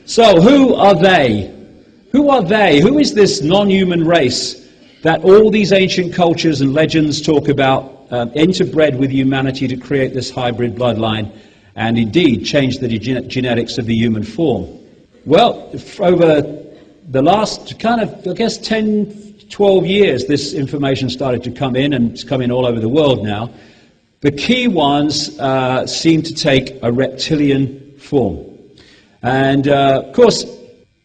So who are they? Who are they? Who is this non-human race that all these ancient cultures and legends talk about, interbred with humanity to create this hybrid bloodline and indeed change the genetics of the human form? Well, over the last kind of, I guess, 10, 12 years, this information started to come in, and it's coming all over the world now. The key ones seem to take a reptilian form. And, of course,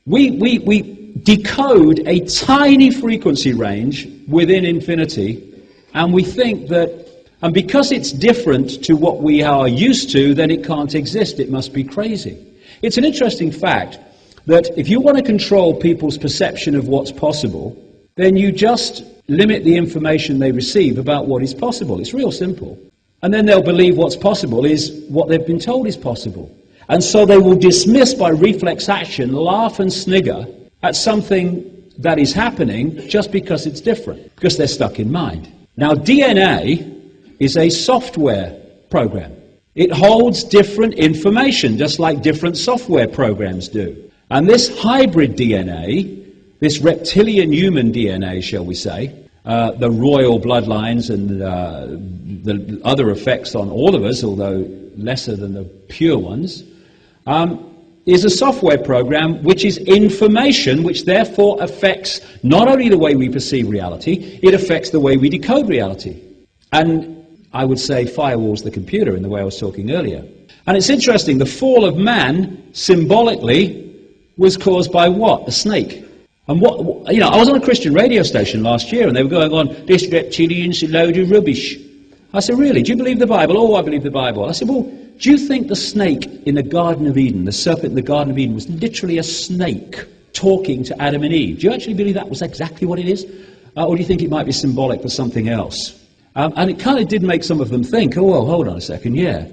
we decode a tiny frequency range within infinity, and we think that, and because it's different to what we are used to, then it can't exist. It must be crazy. It's an interesting fact that if you want to control people's perception of what's possible, then you just limit the information they receive about what is possible. It's real simple. And then they'll believe what's possible is what they've been told is possible. And so they will dismiss by reflex action, laugh and snigger at something that is happening just because it's different, because they're stuck in mind. Now, DNA is a software program. It holds different information, just like different software programs do. And this hybrid DNA, this reptilian human DNA, shall we say, the royal bloodlines and the other effects on all of us, although lesser than the pure ones, is a software program which is information, which therefore affects not only the way we perceive reality, it affects the way we decode reality. And I would say firewalls the computer in the way I was talking earlier. And it's interesting, the fall of man, symbolically, was caused by what? A snake. And what, you know, I was on a Christian radio station last year, and they were going on, this reptilian's a load of rubbish. I said, really? Do you believe the Bible? Oh, I believe the Bible. I said, well, do you think the snake in the Garden of Eden, the serpent in the Garden of Eden, was literally a snake talking to Adam and Eve? Do you actually believe that was exactly what it is? Or do you think it might be symbolic for something else? And it kind of did make some of them think, oh, well, hold on a second, yeah.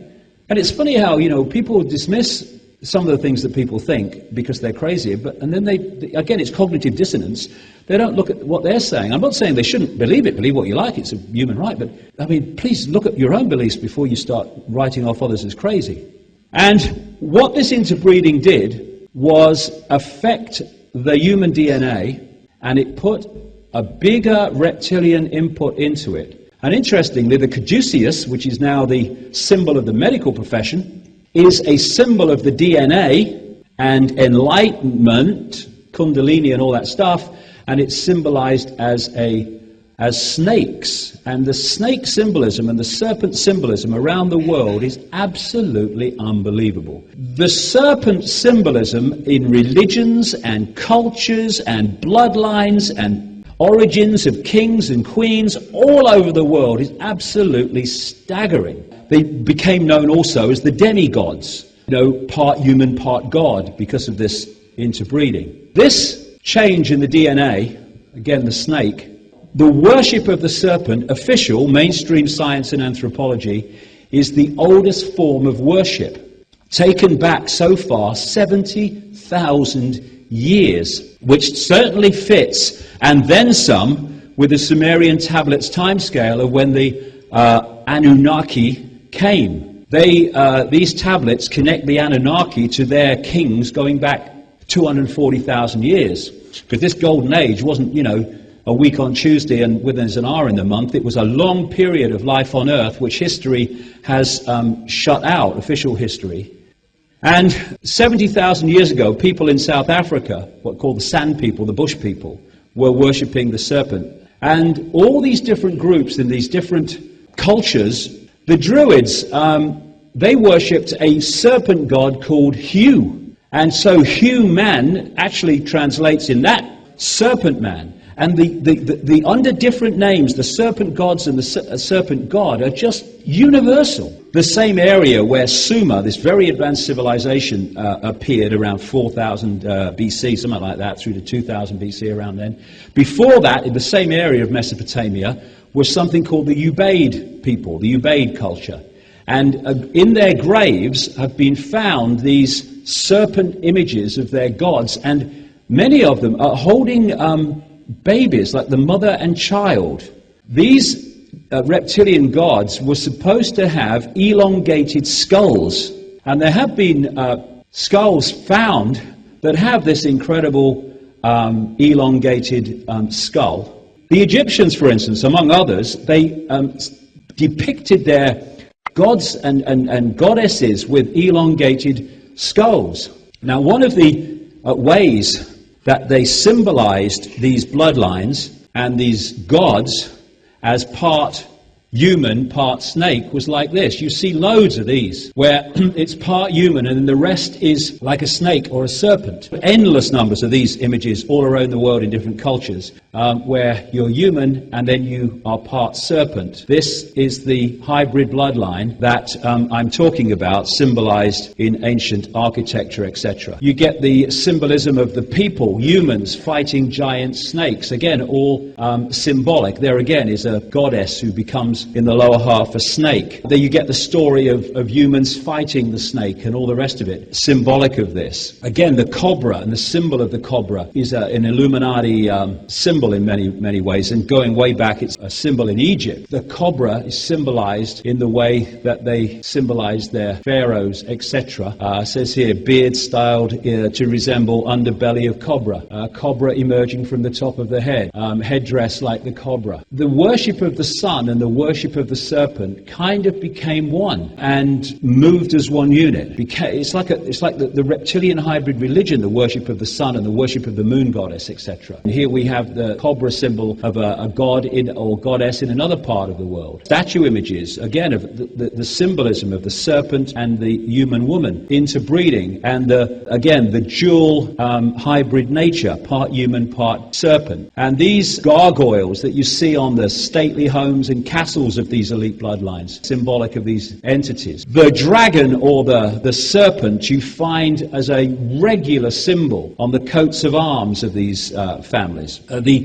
And it's funny how, you know, people dismiss some of the things that people think because they're crazy, and then they, again, it's cognitive dissonance. They don't look at what they're saying. I'm not saying they shouldn't believe it, believe what you like, it's a human right, but, I mean, please look at your own beliefs before you start writing off others as crazy. And what this interbreeding did was affect the human DNA, and it put a bigger reptilian input into it. And interestingly, the caduceus, which is now the symbol of the medical profession, is a symbol of the DNA and enlightenment, kundalini and all that stuff, and it's symbolized as snakes. And the snake symbolism and the serpent symbolism around the world is absolutely unbelievable. The serpent symbolism in religions and cultures and bloodlines and origins of kings and queens all over the world is absolutely staggering. They became known also as the demigods, you know, part human, part God, because of this interbreeding. This change in the DNA, again the snake, the worship of the serpent, official mainstream science and anthropology, is the oldest form of worship, taken back so far 70,000 years, which certainly fits, and then some, with the Sumerian tablets timescale of when the Anunnaki came. These tablets connect the Anunnaki to their kings going back 240,000 years. Because this golden age wasn't, you know, a week on Tuesday and when there's an hour in the month. It was a long period of life on Earth, which history has shut out, official history. And 70,000 years ago, people in South Africa, what called the Sand people, the Bush people, were worshipping the serpent. And all these different groups in these different cultures, the Druids, they worshipped a serpent god called Hu. And so Hu man actually translates in that serpent man. And the under different names, the serpent gods and the serpent god are just universal. The same area where Sumer, this very advanced civilization, appeared around 4000 BC, something like that, through to 2000 BC around then. Before that, in the same area of Mesopotamia, was something called the Ubaid people, the Ubaid culture. And in their graves have been found these serpent images of their gods, and many of them are holding babies, like the mother and child. These reptilian gods were supposed to have elongated skulls, and there have been skulls found that have this incredible elongated skull. The Egyptians, for instance, among others, they depicted their gods and goddesses with elongated skulls. Now, one of the ways that they symbolized these bloodlines and these gods as part human, part snake was like this. You see loads of these where it's part human and then the rest is like a snake or a serpent. Endless numbers of these images all around the world in different cultures where you're human and then you are part serpent. This is the hybrid bloodline that I'm talking about, symbolized in ancient architecture, etc. You get the symbolism of the people, humans, fighting giant snakes. Again, all symbolic. There again is a goddess who becomes in the lower half a snake. There you get the story of humans fighting the snake and all the rest of it, symbolic of this. Again, the cobra and the symbol of the cobra is an Illuminati symbol in many ways, and going way back it's a symbol in Egypt. The cobra is symbolized in the way that they symbolize their pharaohs, etc. Says here, beard styled to resemble underbelly of cobra, cobra emerging from the top of the head, headdress like the cobra. The worship of the sun and the worship of the serpent kind of became one and moved as one unit. It's like the reptilian hybrid religion, the worship of the sun and the worship of the moon goddess, etc. And here we have the cobra symbol of a god or goddess in another part of the world. Statue images, again, of the symbolism of the serpent and the human woman interbreeding, and the dual hybrid nature, part human, part serpent. And these gargoyles that you see on the stately homes and castles of these elite bloodlines, symbolic of these entities. The dragon or the serpent you find as a regular symbol on the coats of arms of these families. The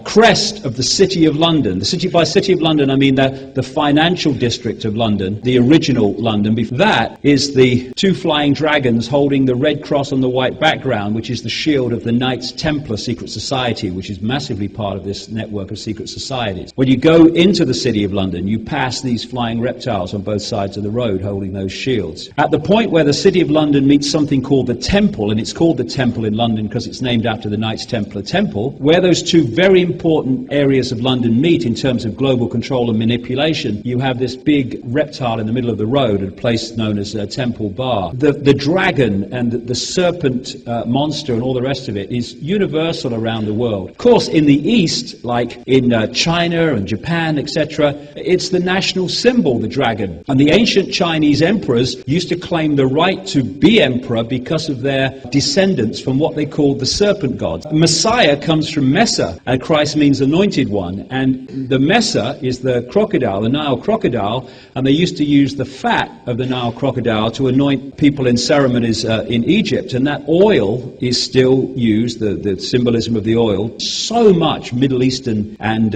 crest of the City of London. By City of London I mean the financial district of London, the original London. That is the two flying dragons holding the red cross on the white background, which is the shield of the Knights Templar secret society, which is massively part of this network of secret societies. When you go into the City of London, you pass these flying reptiles on both sides of the road holding those shields. At the point where the City of London meets something called the Temple, and it's called the Temple in London because it's named after the Knights Templar Temple, where those two very important areas of London meet in terms of global control and manipulation, you have this big reptile in the middle of the road at a place known as Temple Bar. The dragon and the serpent monster and all the rest of it is universal around the world. Of course, in the East, like in China and Japan, etc., it's the national symbol, the dragon. And the ancient Chinese emperors used to claim the right to be emperor because of their descendants from what they called the serpent gods. Messiah comes from Mesa, and Christ means anointed one. And the Mesa is the crocodile, the Nile crocodile, and they used to use the fat of the Nile crocodile to anoint people in ceremonies in Egypt. And that oil is still used, the symbolism of the oil. So much Middle Eastern and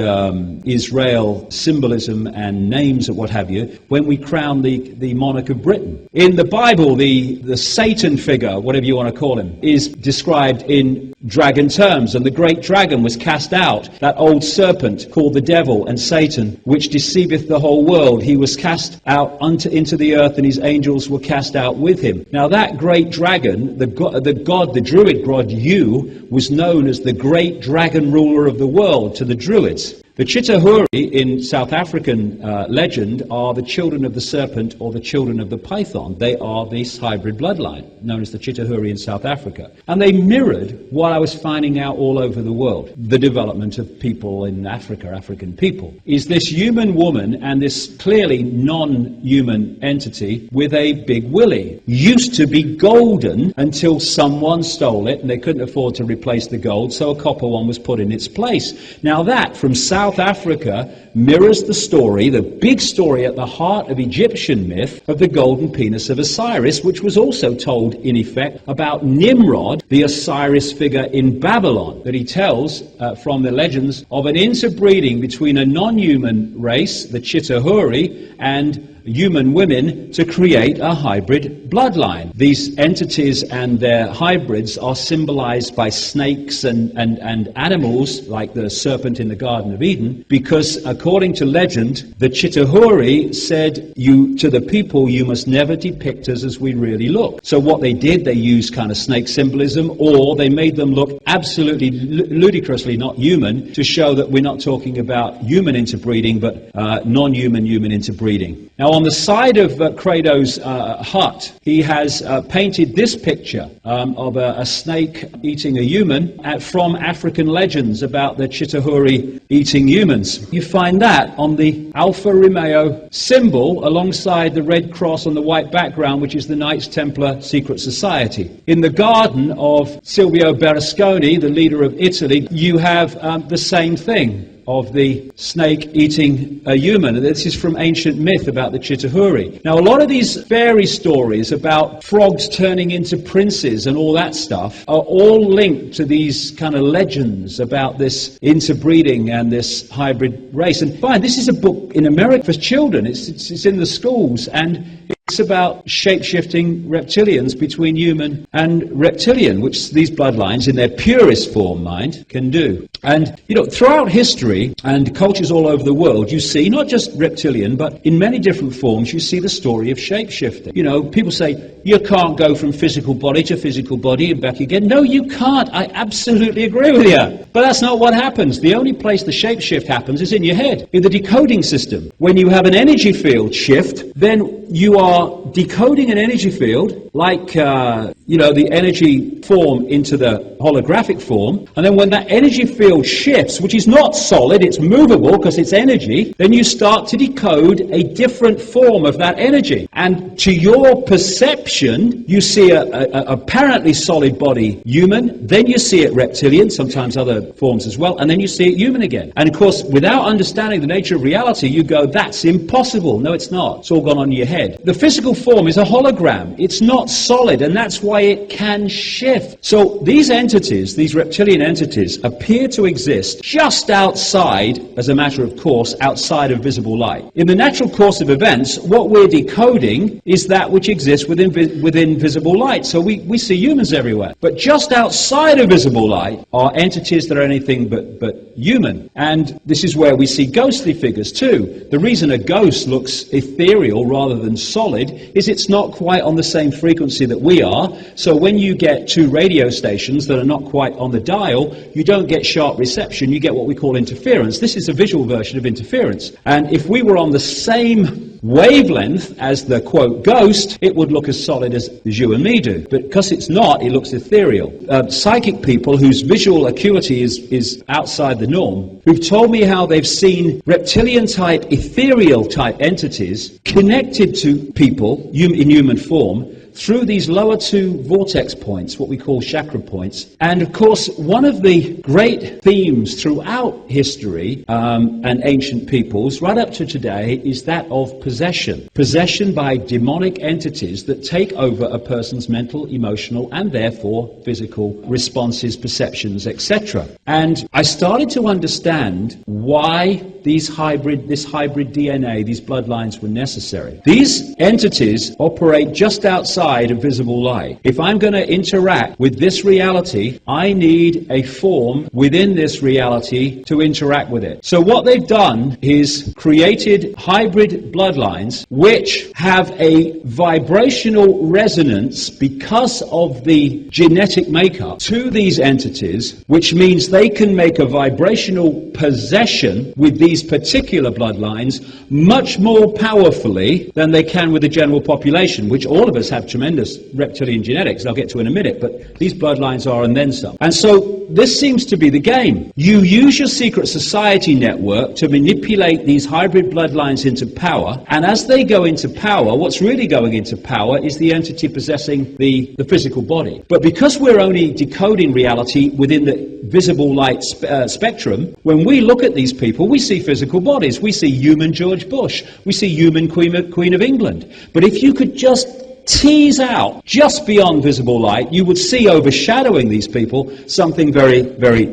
Israel symbolism and names and what have you when we crown the monarch of Britain. In the Bible, the Satan figure, whatever you want to call him, is described in dragon terms, and the great dragon was cast out, that old serpent called the devil and Satan, which deceiveth the whole world. He was cast out into the earth, and his angels were cast out with him. Now that great dragon, the druid god Yu, was known as the great dragon ruler of the world to the druids. The Chitahuri in South African legend are the children of the serpent or the children of the python. They are this hybrid bloodline, known as the Chitahuri in South Africa. And they mirrored what I was finding out all over the world. The development of people in Africa, African people, is this human woman and this clearly non-human entity with a big willy. Used to be golden until someone stole it and they couldn't afford to replace the gold, so a copper one was put in its place. Now that, from South Africa, mirrors the story, the big story at the heart of Egyptian myth of the golden penis of Osiris, which was also told, in effect, about Nimrod, the Osiris figure in Babylon, that he tells from the legends of an interbreeding between a non-human race, the Chitahuri, and human women to create a hybrid bloodline. These entities and their hybrids are symbolized by snakes and animals, like the serpent in the Garden of Eden, because according to legend, the Chitahuri said to the people, you must never depict us as we really look. So what they did, they used kind of snake symbolism, or they made them look absolutely ludicrously not human, to show that we're not talking about human interbreeding, but non-human human interbreeding. Now, on the side of Credo's hut, he has painted this picture of a snake eating a human from African legends about the Chitahuri eating humans. You find that on the Alfa Romeo symbol alongside the red cross on the white background, which is the Knights Templar secret society. In the garden of Silvio Berlusconi, the leader of Italy, you have the same thing, of the snake eating a human. This is from ancient myth about the Chitahuri. Now, a lot of these fairy stories about frogs turning into princes and all that stuff are all linked to these kind of legends about this interbreeding and this hybrid race. And fine, this is a book in America for children. It's in the schools, and it's about shape-shifting reptilians between human and reptilian, which these bloodlines, in their purest form, mind, can do. And, throughout history and cultures all over the world, you see, not just reptilian, but in many different forms, you see the story of shape-shifting. People say, you can't go from physical body to physical body and back again. No, you can't. I absolutely agree with you. But that's not what happens. The only place the shape-shift happens is in your head, in the decoding system. When you have an energy field shift, then you are decoding an energy field, like, the energy form into the holographic form, and then when that energy field shifts, which is not solid, it's movable because it's energy, then you start to decode a different form of that energy. And to your perception, you see a apparently solid body human, then you see it reptilian, sometimes other forms as well, and then you see it human again. And of course, without understanding the nature of reality, you go, that's impossible. No, it's not. It's all gone on in your head. The physical form is a hologram. It's not solid, and that's why it can shift. So these entities, these reptilian entities, appear to exist just outside, as a matter of course, outside of visible light. In the natural course of events, what we're decoding is that which exists within visible light. So we see humans everywhere. But just outside of visible light are entities that are anything but human. And this is where we see ghostly figures too. The reason a ghost looks ethereal rather than solid is it's not quite on the same frequency that we are. So when you get two radio stations that are not quite on the dial, you don't get sharp reception, you get what we call interference. This is a visual version of interference. And if we were on the same wavelength as the, quote, ghost, it would look as solid as you and me do. But because it's not, it looks ethereal. Psychic people whose visual acuity is outside the norm, who've told me how they've seen reptilian-type, ethereal-type entities connected to people in human form through these lower two vortex points, what we call chakra points. And of course, one of the great themes throughout history and ancient peoples, right up to today, is that of possession. Possession by demonic entities that take over a person's mental, emotional, and therefore physical responses, perceptions, etc. And I started to understand why this hybrid DNA, these bloodlines were necessary. These entities operate just outside of visible light. If I'm going to interact with this reality, I need a form within this reality to interact with it. So what they've done is created hybrid bloodlines which have a vibrational resonance because of the genetic makeup to these entities, which means they can make a vibrational possession with these particular bloodlines much more powerfully than they can with the general population, which all of us have tremendous reptilian genetics, I'll get to in a minute, but these bloodlines are, and then some. And so this seems to be the game. You use your secret society network to manipulate these hybrid bloodlines into power, and as they go into power, what's really going into power is the entity possessing the physical body. But because we're only decoding reality within the visible light spectrum, when we look at these people, we see physical bodies. We see human George Bush. We see human Queen of England. But if you could just tease out just beyond visible light, you would see overshadowing these people something very, very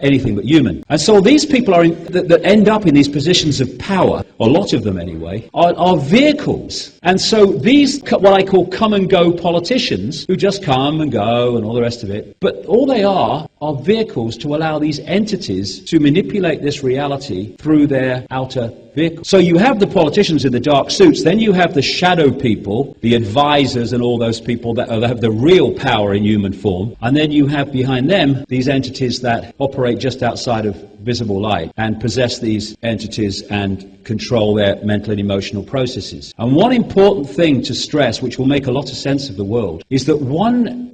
anything but human. And so these people that end up in these positions of power, or a lot of them anyway, are vehicles. And so these, what I call come and go politicians, who just come and go and all the rest of it, but all they are vehicles to allow these entities to manipulate this reality through their outer vehicle. So you have the politicians in the dark suits, then you have the shadow people, the advisors and all those people that have the real power in human form, and then you have behind them these entities that operate just outside of visible light and possess these entities and control their mental and emotional processes. And one important thing to stress, which will make a lot of sense of the world, is that one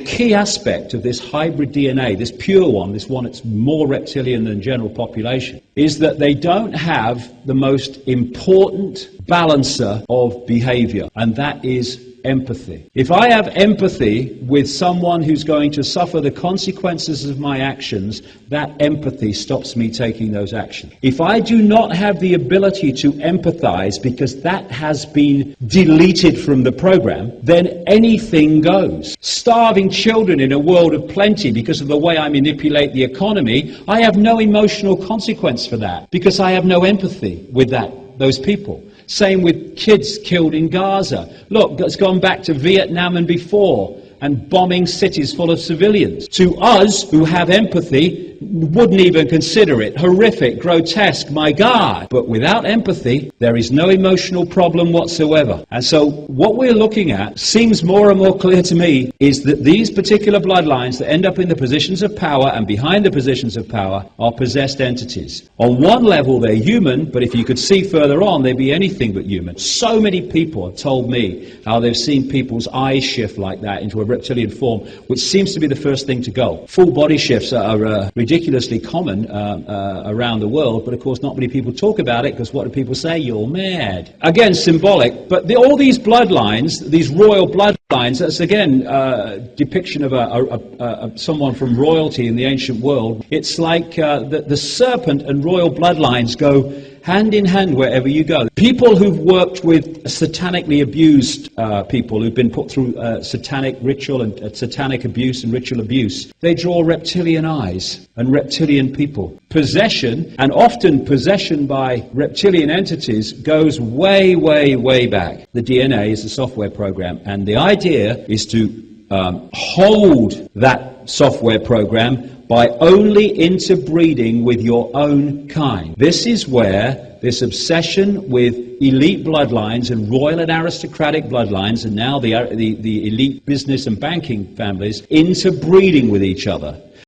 key aspect of this hybrid DNA, this pure one, this one that's more reptilian than general population, is that they don't have the most important balancer of behavior, and that is empathy. If I have empathy with someone who's going to suffer the consequences of my actions, that empathy stops me taking those actions. If I do not have the ability to empathize because that has been deleted from the program, then anything goes. Starving children in a world of plenty because of the way I manipulate the economy, I have no emotional consequence for that because I have no empathy with those people. Same with kids killed in Gaza. Look, it's gone back to Vietnam and before, and bombing cities full of civilians. To us, who have empathy, wouldn't even consider it horrific, grotesque, my God. But without empathy, there is no emotional problem whatsoever. And so what we're looking at seems more and more clear to me is that these particular bloodlines that end up in the positions of power and behind the positions of power are possessed entities. On one level, they're human, but if you could see further on, they'd be anything but human. So many people have told me how they've seen people's eyes shift like that into a reptilian form, which seems to be the first thing to go. Full body shifts are ridiculously common around the world, but of course not many people talk about it because what do people say? You're mad. Again, symbolic, but all these bloodlines, these royal bloodlines, that's again depiction of someone from royalty in the ancient world. It's like the serpent and royal bloodlines go hand in hand wherever you go. People who've worked with satanically abused people who've been put through satanic ritual and satanic abuse and ritual abuse, they draw reptilian eyes and reptilian people. Possession, and often possession by reptilian entities, goes way, way, way back. The DNA is a software program, and the idea is to hold that software program by only interbreeding with your own kind. This is where this obsession with elite bloodlines and royal and aristocratic bloodlines, and now the elite business and banking families, interbreeding with each other.